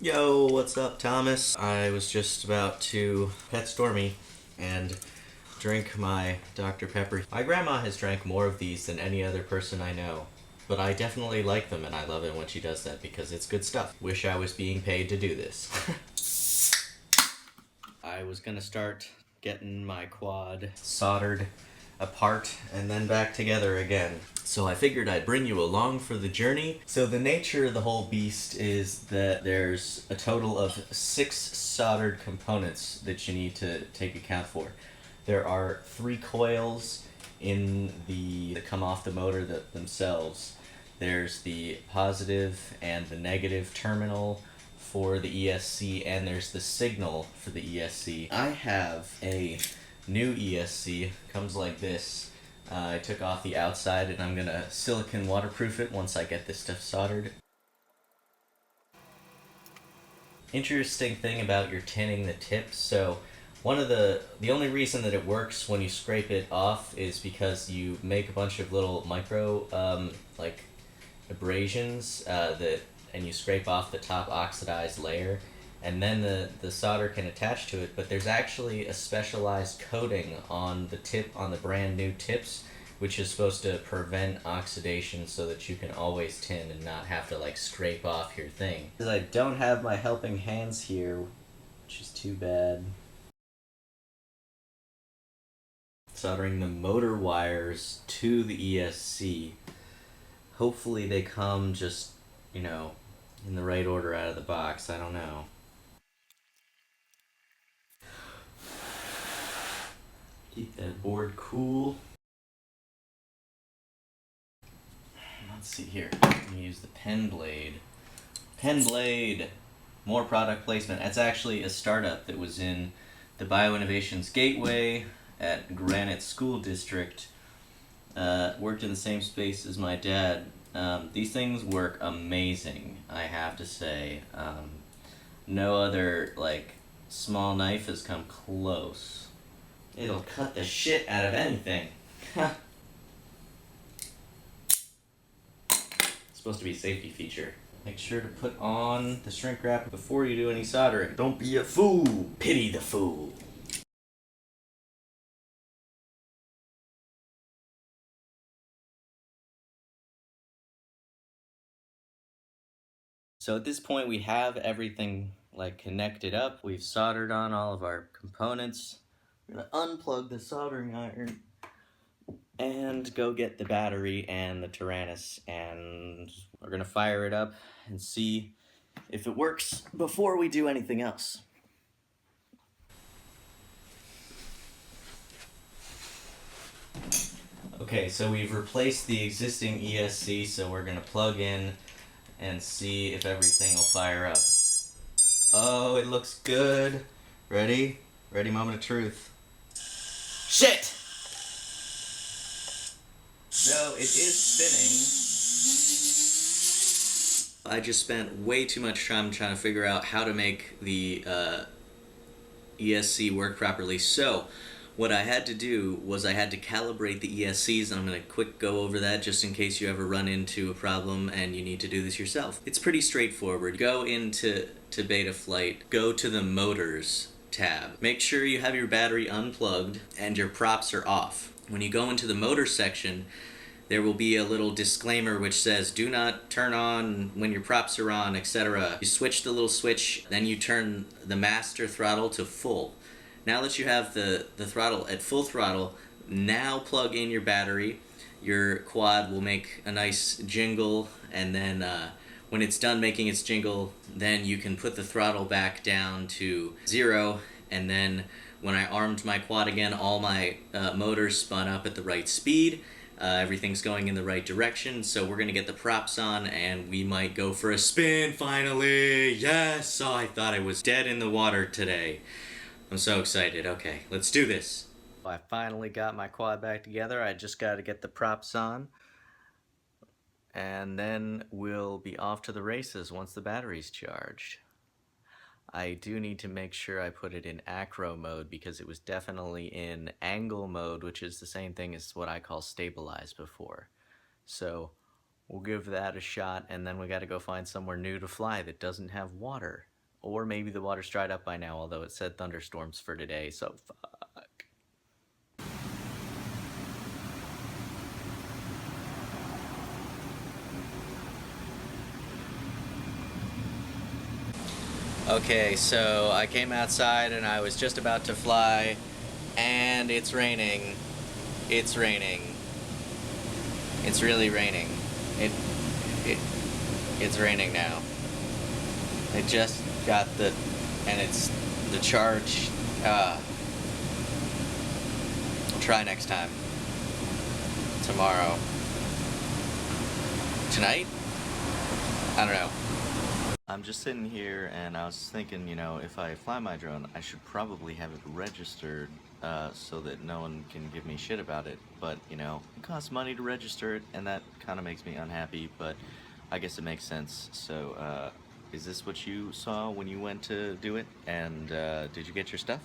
Yo, what's up, Thomas? I was just about to pet Stormy and drink my Dr. Pepper. My grandma has drank more of these than any other person I know, but I definitely like them and I love it when she does that because it's good stuff. Wish I was being paid to do this. I was gonna start getting my quad soldered apart and then back together again. So I figured I'd bring you along for the journey. So the nature of the whole beast is that there's a total of 6 soldered components that you need to take account for. There are 3 coils in the that come off the motor themselves. There's the positive and the negative terminal for the ESC, and there's the signal for the ESC. I have a new ESC, comes like this. I took off the outside and I'm gonna silicone waterproof it once I get this stuff soldered. Interesting thing about your tinning the tips, so one of the only reason that it works when you scrape it off is because you make a bunch of little micro like abrasions and you scrape off the top oxidized layer, and then the solder can attach to it. But there's actually a specialized coating on the tip, on the brand new tips, which is supposed to prevent oxidation so that you can always tin and not have to like scrape off your thing. Because I don't have my helping hands here, which is too bad. Soldering the motor wires to the ESC. Hopefully they come just, you know, in the right order out of the box. I don't know. Keep that board cool. Let's see here. I'm gonna use the pen blade. Pen blade! More product placement. That's actually a startup that was in the Bioinnovations Gateway at Granite School District. Worked in the same space as my dad. These things work amazing, I have to say. No other, like, small knife has come close. It'll cut the shit out of anything. It's supposed to be a safety feature. Make sure to put on the shrink wrap before you do any soldering. Don't be a fool. Pity the fool. So at this point we have everything like connected up. We've soldered on all of our components. We're gonna unplug the soldering iron and go get the battery and the Tyrannus, and we're gonna fire it up and see if it works before we do anything else. Okay, so we've replaced the existing ESC, so we're gonna plug in and see if everything will fire up. Oh, it looks good. Ready? Ready, moment of truth. Shit! No, it is spinning. I just spent way too much time trying to figure out how to make the ESC work properly. So, what I had to do was I had to calibrate the ESCs, and I'm going to quick go over that just in case you ever run into a problem and you need to do this yourself. It's pretty straightforward. Go into Betaflight, go to the Motors tab. Make sure you have your battery unplugged and your props are off. When you go into the motor section, there will be a little disclaimer which says do not turn on when your props are on, etc. You switch the little switch, then you turn the master throttle to full. Now that you have the throttle at full throttle, now plug in your battery. Your quad will make a nice jingle, and then when it's done making its jingle, then you can put the throttle back down to 0, and then when I armed my quad again, all my motors spun up at the right speed. Everything's going in the right direction, so we're gonna get the props on and we might go for a spin finally. Yes! Oh, I thought I was dead in the water today. I'm so excited. Okay, let's do this. I finally got my quad back together. I just got to get the props on, and then we'll be off to the races once the battery's charged. I do need to make sure I put it in acro mode because it was definitely in angle mode, which is the same thing as what I call stabilized before. So we'll give that a shot, and then we got to go find somewhere new to fly that doesn't have water. Or maybe the water's dried up by now, although it said thunderstorms for today, so fuck. Okay, so I came outside and I was just about to fly, and it's raining. It's raining. It's really raining. It's raining now. I just got and it's the charge. I'll try next time. Tomorrow. Tonight? I don't know. I'm just sitting here and I was thinking, you know, if I fly my drone, I should probably have it registered so that no one can give me shit about it. But, you know, it costs money to register it, and that kind of makes me unhappy, but I guess it makes sense. So, is this what you saw when you went to do it? And did you get your stuff?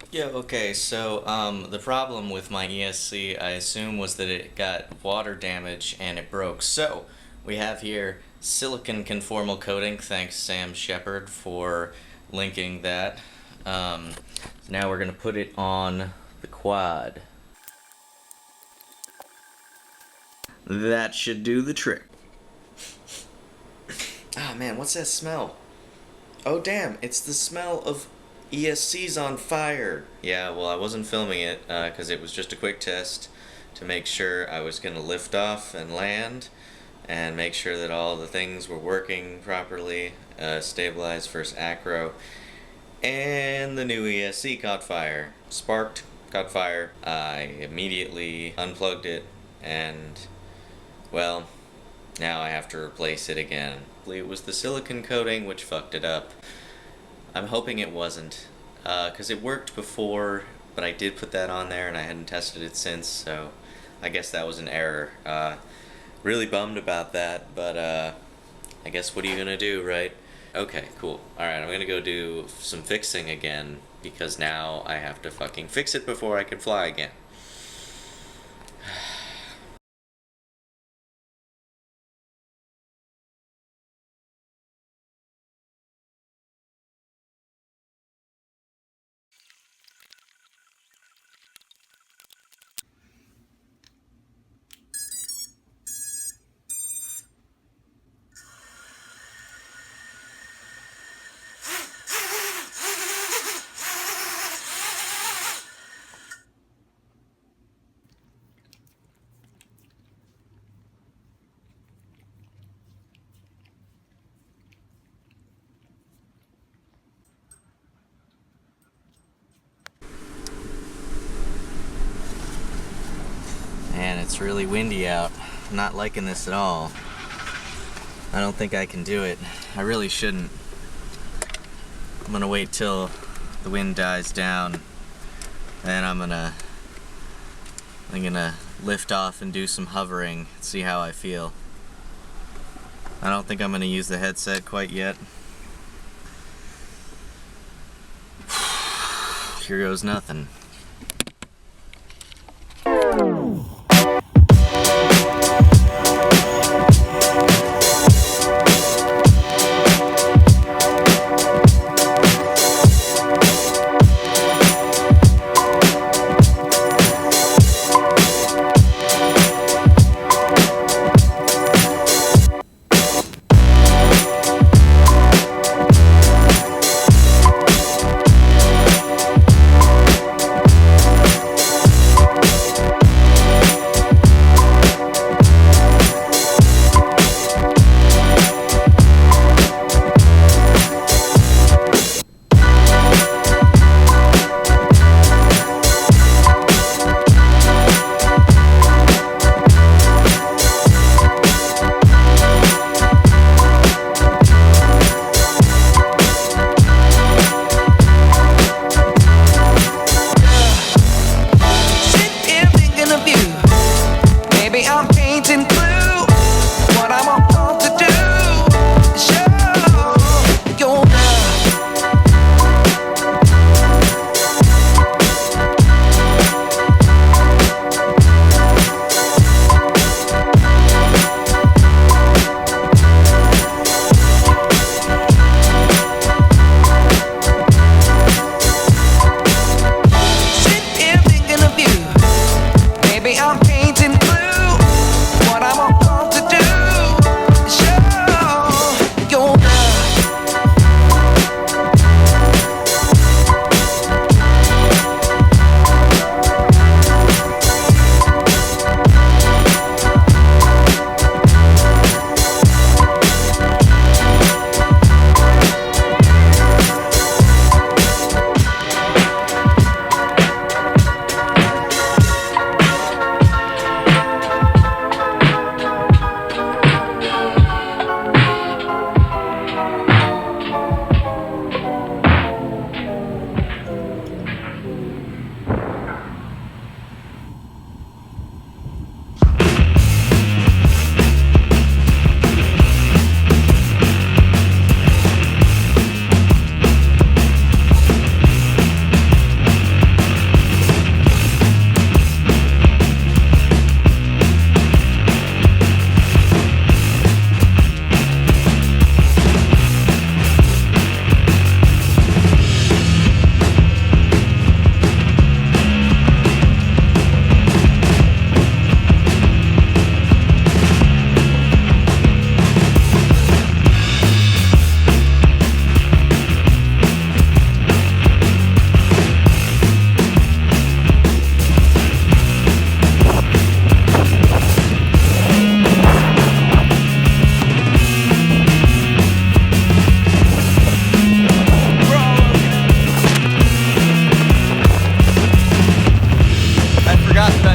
Yeah, okay, so the problem with my ESC, I assume, was that it got water damage and it broke. So we have here silicon conformal coating. Thanks, Sam Shepard, for linking that. So now we're going to put it on the quad. That should do the trick. Ah, man, what's that smell? Oh, damn, it's the smell of ESCs on fire. Yeah, well, I wasn't filming it because it was just a quick test to make sure I was going to lift off and land and make sure that all the things were working properly, stabilized versus acro. And the new ESC caught fire. Sparked, caught fire. I immediately unplugged it, and, well, now I have to replace it again. It was the silicone coating which fucked it up. I'm hoping it wasn't, because it worked before, but I did put that on there and I hadn't tested it since, so I guess that was an error. Really bummed about that, but I guess what are you gonna do, right? Okay, cool. Alright, I'm gonna go do some fixing again, because now I have to fucking fix it before I can fly again. Man, it's really windy out. I'm not liking this at all. I don't think I can do it. I really shouldn't. I'm gonna wait till the wind dies down, then I'm gonna lift off and do some hovering, see how I feel. I don't think I'm gonna use the headset quite yet. Here goes nothing.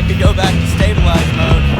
I could go back to stabilize mode.